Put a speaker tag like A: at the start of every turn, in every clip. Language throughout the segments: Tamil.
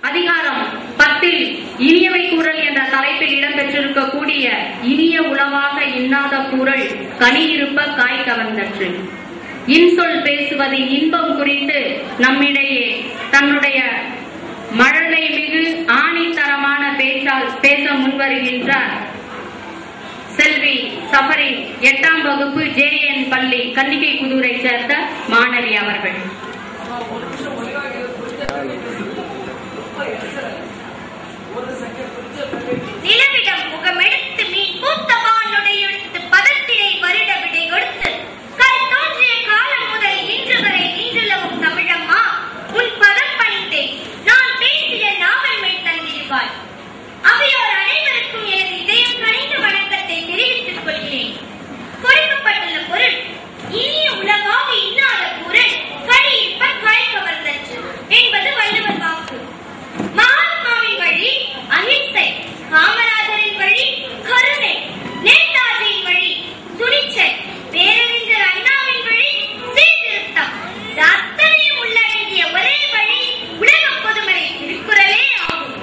A: அதிகாரம் 10 இனியவை கூறல் என்ற தலைப்பில் இடம்பெற்றிருக்கக்கூடிய இனிய உளவாக இன்னாத கூறல் கனியிருப்ப காய் கவர்ந்தற்று. இன்சொல் பேசுவதின் இன்பம் குறித்து நம்மிடையே தன்னுடைய மழலை மிகு ஆணித்தரமான பேச்சால் பேச முன்வருகின்றார் செல்வி சஃபரின் 8ஆம் வகுப்பு JN பள்ளி கன்னிகை புதூரை சேர்ந்த மாணவி அவர்கள்.
B: நிலவிடம் முகமெடுத்து மீன் பூத்தவானுடையெடுத்து பதத்தினை வருட விடை கொடுத்து கல் தோன்றிய காலம் முதல் இன்று வரை இன்றுலவும் தமிழம்மா உன் பதம் பணிந்தேன் நான் பேசிய நாவல் மேல் தந்திருவாய். அவையோர் அனைவருக்கும் எனது இதயம் கணிந்த வணக்கத்தை தெரிவித்துக் கொள்கிறேன். கொடுக்கப்பட்டுள்ள பொருள் இனிய உலகாக இன்னாத கூறல் கனியிருப்ப காய் கவர்ந்தற்று என்பது வள்ளுவர் வாக்கு. மகாத்மாவின் வழி அஹிம்சை, காமராஜரின் வழி கருணை, நேதாஜியின் வழி துணிச்சல், பேரறிஞர் அண்ணாவின் வழி சீர்திருத்தம், அத்தனையும் உள்ளடங்கிய ஒரே வழி உலக பொதுமறை திருக்குறளே ஆகும்.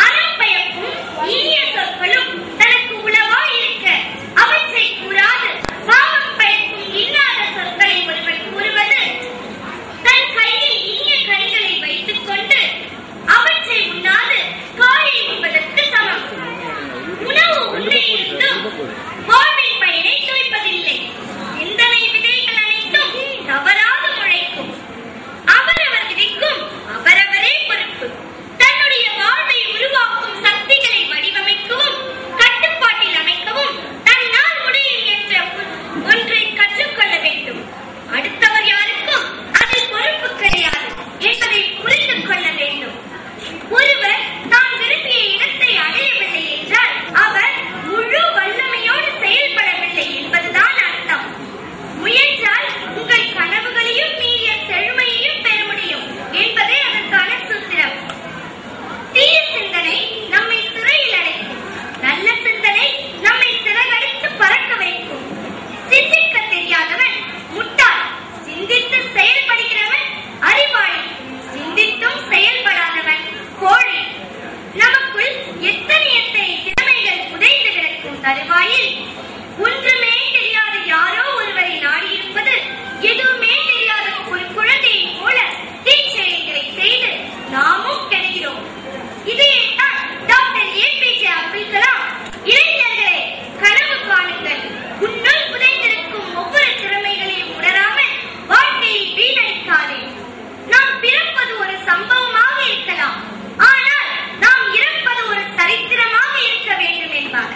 B: அறம் பயக்கும் இனிய சொற்களும் தனக்கு உளவாய் இருக்க அவற்றை கூறாது பாவம் பயக்கும் இன்னாத சொற்களை ஒருவர் கூறுவது தன் கையில் இனிய கனிகளை வைத்துக் கொண்டு அவற்றை உண்ணாது காயை உண்பதற்கு சமம். உணவு உண்டையிருந்தும் வாழ்வின் பயனை துய்ப்பதில்லை. சிந்தனை விதைகள் அனைத்தும் தவறாது முளைக்கும். அவரவர் விதைக்கும் அவரவரே பொறுப்பு. தன்னுடைய வாழ்வை உருவாக்கும் சக்திகளை வடிவமைக்கவும் கட்டுப்பாட்டில் அமைக்கவும் தன்னால் முடியும் என்ற ஒன்றை கற்றுக்கொள்ள வேண்டும். அடுத்தவர் யாருக்கும் அதில் பொறுப்பு கிடையாது என்பதை புரிந்து கொள்ள வேண்டும். ஒருவர் தான் விரும்பிய இடத்தை அடையவில்லை என்றால் அவர் முழு வல்லமையோடு செயல்படவில்லை என்பதுதான் அர்த்தம். முயன்றால் உங்கள் கனவுகளையும் மீறிய செழுமையையும் பெற முடியும் என்பதே அதற்கான சூத்திரம். தீய சிந்தனை நம்மை சிறையில் அடைக்கும், நல்ல சிந்தனை நம்மை சிறகடித்து பறக்க வைக்கும். சிந்திக்க தெரியாதவன் முட்டாள், சிந்தித்து செயல்படுகிறவன் அறிவாளி, சிந்தித்தும் செயல்படாதவன் கோழை. நமக்குள் எத்தனை திறமைகள் புதைந்து கிடக்கும் தருவாயில் ஒன்றுமே தெரியாத யாரோ ஒருவரை நாடியிருப்பது எதுவுமே தெரியாத ஒரு குழந்தையை போல தீச்செயல்களை செய்து நாமும் கெடுகிறோம். இதையேதான் டாக்டர் APJ அப்துல் கலாம் இளைஞர்களே கனவு காணுங்கள், உன்னுள் புதைந்திருக்கும் ஒவ்வொரு திறமைகளையும் உணராமல் வாழ்க்கையை வீணடிக்காதே. நாம் பிறப்பது ஒரு சம்பவமாக இருக்கலாம், ஆனால் நாம் இறப்பது ஒரு சரித்திரமாக இருக்க வேண்டும் என்பார்.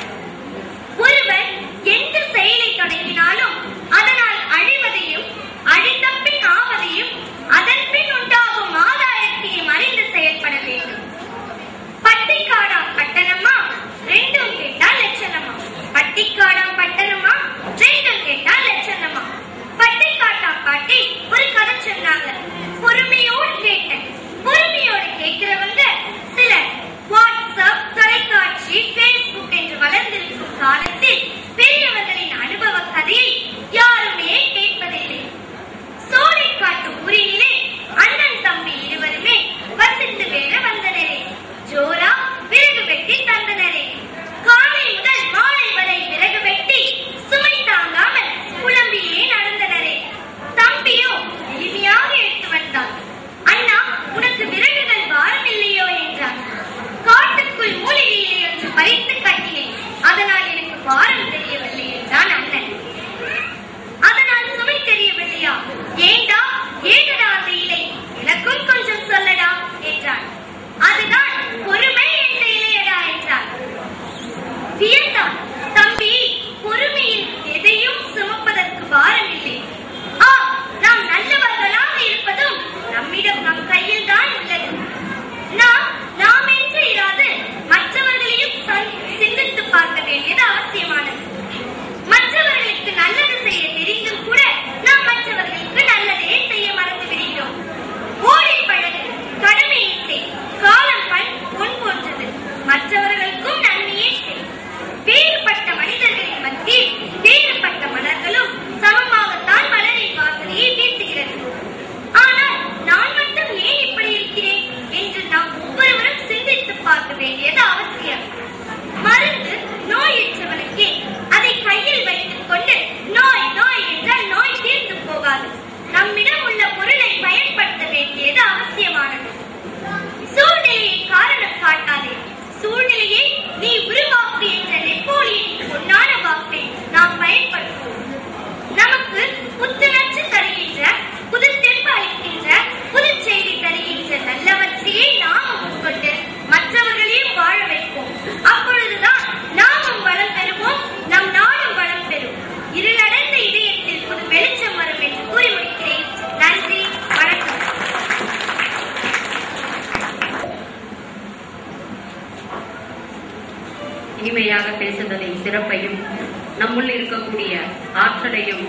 B: ஒருவர் எந்த செயலை தொடங்கினாலும் அதனால் அழிவதையும் அழிந்த பின் ஆவதையும் அதன் பின் உண்டாகும் ஆதாயத்தையும் அறிந்து செயல்பட வேண்டும். பட்டிக்காடா பட்டணமா ரெண்டும் கேட்டா லட்சணமா, பட்டிக்காடா பட்டணமா ரெண்டும் கேட்டா லட்சணமா. பட்டிக்காட்டா பாட்டி ஒரு கதை சொன்னாங்க. பொறுமையோடு கேட்டேன். பொறுமையோடு கேட்கிறவங்க சிலர் வாட்ஸ்அப், தொலைக்காட்சி, Facebook என்று வளர்ந்திருக்கும் காலத்தில் பெரியவர்களின் அனுபவ கதையை யாருமே கேட்பதில்லை. சோலைக்காட்டு ஊரினிலே அண்ணன் தம்பி இருவருமே வசித்து வேற வந்தனரே, ஜோரா விறகு வெட்டி தந்தனரே. காலை முதல் மாலை வரை விறகு வெட்டி சுமை தாங்காமல் புலம்பியே நடந்தனரே. தம்பியோ எளிமையாக எடுத்து வந்தான். அண்ணா, உனக்கு விறகுகள் பாரம் இல்லையோ என்றான். காட்டுக்குள் மூலிகையிலே ஒன்று பறித்து கட்டினேன், அதனால் எனக்கு பாரம் தெரியவில்லை என்றான் அண்ணன். அதனால் சுமை தெரியவில்லையா? ஏண்டா ஏகடா அந்த இலை, எனக்கும் கொஞ்சம் சொல்லடா என்றான். அதுதான் பொறுமை என்ற இலையடா என்றான். வியந்தான். தம்பி, பொறுமையில் எதையும் சுமப்பதற்கு பாரம் இல்லை. நாம் நல்லவர்களாக இருப்பதும் நம்மிடம் நம் கையில் தான் உள்ளது. நாம் என்று இராது மற்றவர்களையும் சிந்தித்து பார்க்க வேண்டியது அவசியமானது. மிக அவசியமானது. சூழ்நிலையை காரணம் காட்டாதே, சூழ்நிலையை நீ உருவாக்கு என்ற நெப்போலியனின் பொன்னான வாக்கை நாம் பயன்படுத்துவோம். நமக்கு புத்துணர்ச்சி தருகின்ற, புதுத்தெம்பு அளிக்கின்ற, புது செய்தி தருகின்ற நல்லவற்றையே நாமும் உட்கொண்டு மற்றவர்களையும் வாழ வைப்போம். அப்பொழுதுதான் நாமும் வளம் பெறுவோம், நம் நாடும் வளம் பெறும். இருளடைந்த இதயத்தில் ஒரு வெளிச்சம் வரும் என்று கூறி முடிக்கிறேன். நன்றி, வணக்கம்.
A: இனிமையாக பேசுவதையும் சிறப்பையும் நம்முள் இருக்கக்கூடிய ஆற்றலையும்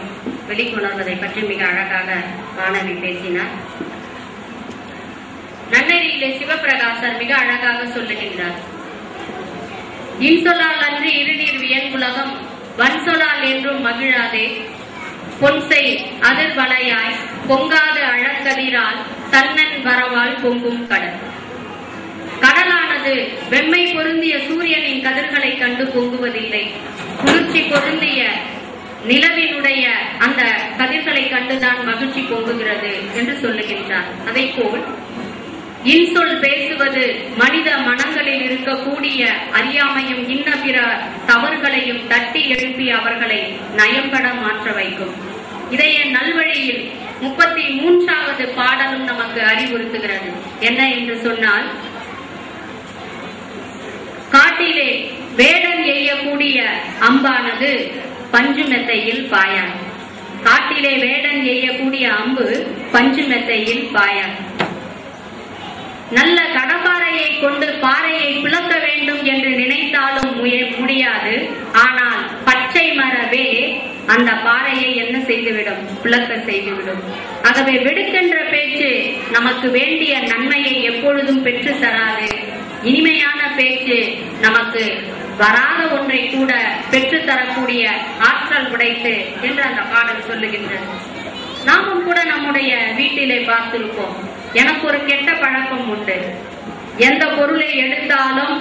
A: வெளிக்கொணர்வதை பற்றி மிக அழகாக மாணவி பேசினார். நன்னெறியிலே சிவபிரகாசர் மிக அழகாக சொல்லுகின்றார். இன்சொலால் அன்று இருநீர் வியன்புலகம் வன்சொலால் என்றும் மகிழாதே, பொன்சை அதிர்வலையாய் பொங்காத அழற்கதிரால் தன்னன் வரவால் பொங்கும் கடல். கடலானது வெம்மை பொருந்திய சூரியனின் கதிர்களை கண்டு பொங்குவதில்லை, குளிர்ச்சி பொருந்திய நிலவினுடைய அந்த கதிர்களை கண்டுதான் மகிழ்ச்சி பொங்குகிறது என்று சொல்லுகின்றார். அதை போல் இன்சொல் பேசுவது மனித மனங்களில் இருக்கக்கூடிய அறியாமையும் இன்ன பிற தவறுகளையும் தட்டி எழுப்பி அவர்களை நயம்பட மாற்ற வைக்கும். இதைய நல்வழியில் 33வது பாடலும் நமக்கு அறிவுறுத்துகிறது. என்ன என்று சொன்னால், காட்டிலே வேடன் எய்யக்கூடிய அம்பானது பஞ்சு மெத்தையில் பாயாது. காட்டிலே வேடன் எய்யக்கூடிய அம்பு பஞ்சு மெத்தையில் பாயாது. நல்ல கடப்பாறையை கொண்டு பாறையை பிளக்க வேண்டும் என்று நினைத்தாலும் முடியாது. ஆனால் பச்சை மரவே அந்த பாறையை என்ன செய்துவிடும்? பிளக்க செய்துவிடும். ஆகவே விடுக்கின்ற பேச்சு நமக்கு வேண்டிய நன்மையை எப்பொழுதும் பெற்று தராது. இனிமையான பேச்சு நமக்கு வராத ஒன்றை கூட பெற்று தரக்கூடிய ஆற்றல் உடைத்து என்று அந்த பாடல் சொல்லுகின்றது. நாமும் கூட நம்முடைய வீட்டிலே பார்த்திருப்போம். எனக்கு ஒரு கெட்ட பழக்கம் உண்டு. எந்த பொருளை எடுத்தாலும்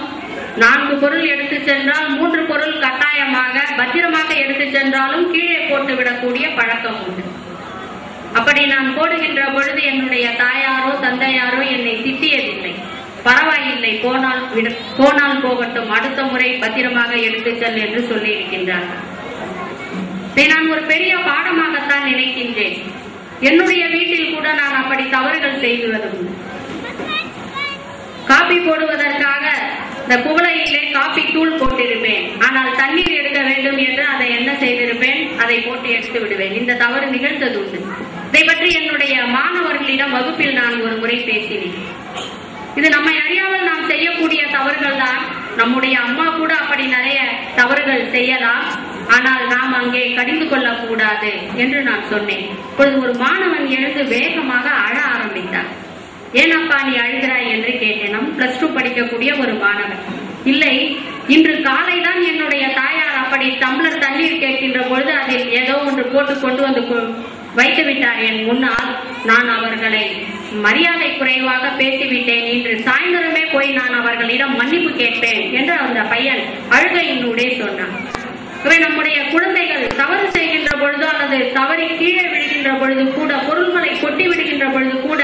A: 4 பொருள் எடுத்து சென்றால் 3 பொருள் கட்டாயமாக பத்திரமாக எடுத்து சென்றாலும் கீழே போட்டு விடக்கூடிய பழக்கம் உண்டு. அப்படி நான் போடுகின்ற பொழுது என்னுடைய தாயாரோ தந்தையாரோ என்னை திட்டியதில்லை. பரவாயில்லை, போனால் போகட்டும், அடுத்த முறை பத்திரமாக எடுத்து செல் என்று சொல்லி இருக்கின்றார்கள். இதை நான் ஒரு பெரிய பாடமாகத்தான் நினைக்கின்றேன். என்னுடைய வீட்டில் கூட நான் அப்படி தவறுகள் செய்துவதும். காபி போடுவதற்காக இந்த குவளையிலே காபி தூள் போட்டிருப்பேன். ஆனால் தண்ணீர் எடுக்க வேண்டும் என்று அதை என்ன செய்திருப்பேன்? அதை போட்டு எடுத்து விடுவேன். இந்த தவறு நிகழ்ந்தது உண்டு. இதை பற்றி என்னுடைய மாணவர்களிடம் வகுப்பில் நான் ஒரு முறை பேசினேன். இது நம்மை அறியாமல் நாம் செய்யக்கூடிய தவறுகள் தான். நம்முடைய அம்மா கூட அப்படி நிறைய தவறுகள் செய்யலாம். ஆனால் நாம் அங்கே கடிந்து கொள்ளக்கூடாது என்று நான் சொன்னேன். இப்பொழுது ஒரு மாணவன் எழுந்து வேகமாக அழ ஆரம்பித்தார். ஏனப்பா நீ அழுகிறாய் என்று கேட்டேன். நம் +2 படிக்கக்கூடிய ஒரு மாணவன். இல்லை, இன்று காலை தான் என்னுடைய தாயார் அப்படி டம்ளர் தண்ணீர் கேட்கின்ற பொழுது அதில் ஏதோ ஒன்று போட்டு கொண்டு வந்து வைத்து விட்டார் என் முன்னால். நான் அவர்களை மரியாதை குறைவாக பேசிவிட்டேன். இன்று சாயந்தரமே போய் நான் அவர்களிடம் மன்னிப்பு கேட்பேன் என்று அந்த பையன் அழுகையினூடே சொன்னான். நம்முடைய குழந்தைகள் தவறு செய்கின்ற பொழுது அல்லது தவறி கீழே விடுகின்ற பொழுது கூட, பொருள்களை கொட்டி விடுகின்ற பொழுது கூட,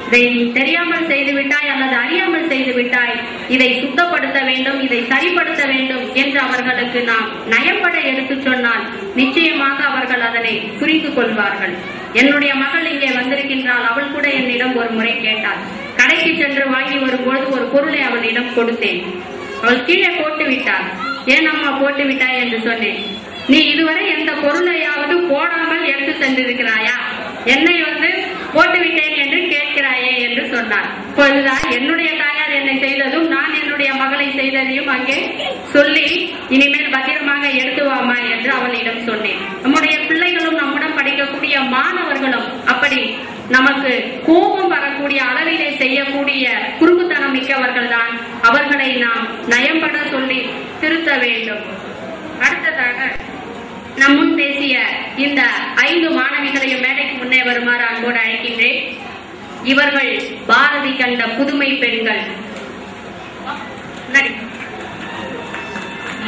A: இதை தெரியாமல் செய்துவிட்டாய் அல்லது அறியாமல் செய்துவிட்டாய், இதை சுத்தப்படுத்த வேண்டும், இதை சரிப்படுத்த வேண்டும் என்று அவர்களுக்கு நாம் நயம்பட எடுத்து சொன்னால் நிச்சயமாக அவர்கள் அதனை புரிந்து கொள்வார்கள். என்னுடைய மகள் இங்கே வந்திருக்கின்றாள். அவள் கூட என்னிடம் ஒரு முறை கேட்டாள். கடைக்கு சென்று வாங்கி வரும்பொழுது ஒரு பொருளை அவளிடம் கொடுத்தேன். அவள் கீழே போட்டு விட்டாள். ஏன் அம்மா போட்டு விட்டாய் என்று சொன்னேன். நீ இதுவரை எந்த பொருளையாவது போடாமல் எடுத்து சென்றிருக்கிறாயா? என்னை போட்டு விட்டேன் என்று கேட்கிறாயே என்று சொன்னார். இப்பொழுதுதான் என்னுடைய தாயார் என்னை செய்ததும் நான் என்னுடைய மகளை செய்ததையும் அங்கே சொல்லி இனிமேல் பத்திரமாக எடுத்து வாமா என்று அவளிடம் சொன்னேன். நம்முடைய பிள்ளைகளும் நம்முடன் படிக்கக்கூடிய மாணவர்களும் அப்படி நமக்கு கோபம் வரக்கூடிய அளவிலே செய்யக்கூடிய குறும்புத்தனம் மிக்கவர்கள் தான். அவர்களை நாம் நயம்பட சொல்லி திருத்த வேண்டும். அடுத்ததாக நம் முன் பேசிய இந்த 5 மாணவிகளையும் மேடைக்கு முன்னே வருமாறு அன்போடு அழைக்கின்றேன். இவர்கள் பாரதி கண்ட புதுமை பெண்கள்.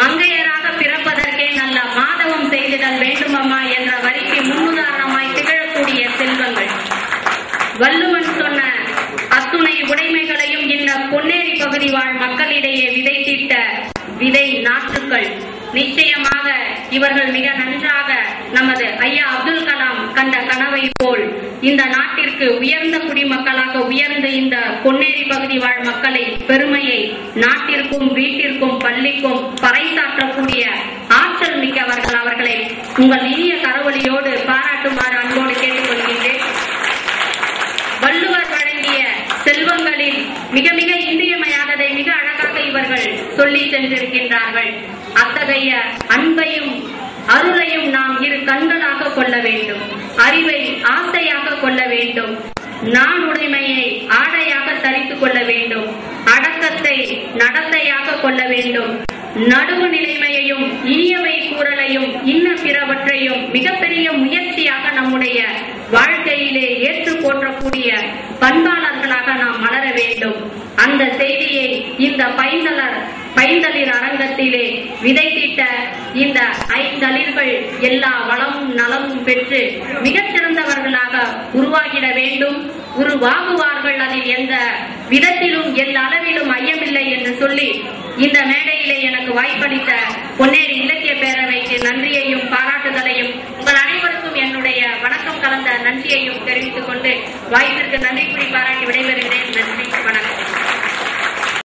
A: மங்கையராக பிறப்பதற்கே நல்ல மாதவம் செய்திடல் வேண்டுமம்மா என்ற வரிக்கு முன்னுதாரணமாய் திகழக்கூடிய செல்வங்கள். வள்ளுவன் சொன்ன மக்களிடையே விதைத்திட்ட விதை நாற்றுக்கள். நிச்சயமாக இவர்கள் மிக நன்றாக நமது ஐயா அப்துல் கலாம் கண்ட கனவை போல் இந்த நாட்டிற்கு உயர்ந்த குடிமக்களாக உயர்ந்த இந்த பொன்னேரி பகுதி வாழ் மக்களை பெருமையை நாட்டிற்கும் வீட்டிற்கும் பள்ளிக்கும் பறைசாற்றக்கூடிய ஆற்றல் மிக்கவர்கள். அவர்களை உங்கள் இனிய கரவொலியோடு பாராட்டுமாறு அன்போடு கேட்டுக்கொள்கின்றேன். வள்ளுவர் வழங்கிய செல்வங்களில் மிக மிக இன்றியமையாததை மிக அழகாக இவர்கள் சொல்லி சென்றிருக்கின்றார்கள். அத்தகைய அன்பையும் அருளையும் நாம் இரு கண்களாக கொள்ள வேண்டும். அறிவை ஆசையாக கொள்ள வேண்டும். நானுடைமையை ஆடையாக தரித்துக் கொள்ள வேண்டும். அடக்கத்தை நடத்தையாக கொள்ள வேண்டும். நடுவு நிலைமையையும் இனியவை கூறலையும் இன்ன பிறவற்றையும் மிகப்பெரிய முயற்சியாக நம்முடைய வாழ்க்கையிலே ஏற்று போற்றக்கூடிய பண்பாளர்களாக நாம் மலர வேண்டும். அந்த செய்தியை இந்த பைந்தளிர் அரங்கத்திலே விதைத்திட்ட இந்த ஐந்தளிர்கள் எல்லா வளமும் நலமும் பெற்று மிகச்சிறந்தவர்களாக உருவாகிட வேண்டும். உருவாகுவார்கள். அதில் எந்த விதத்திலும் எந்த அளவிலும் ஐயமில்லை என்று சொல்லி இந்த மேடையிலே எனக்கு வாய்ப்பளித்த பொன்னேரி இலக்கிய பேரவைக்கு நன்றியையும் பாராட்டுதலையும் உங்கள் அனைவருக்கும் என்னுடைய வணக்கம் கலந்த நன்றியையும் தெரிவித்துக் கொண்டு வாய்ப்பிற்கு நன்றி கூறி பாராட்டி விடைபெறுகிறேன். நன்றி, வணக்கம்.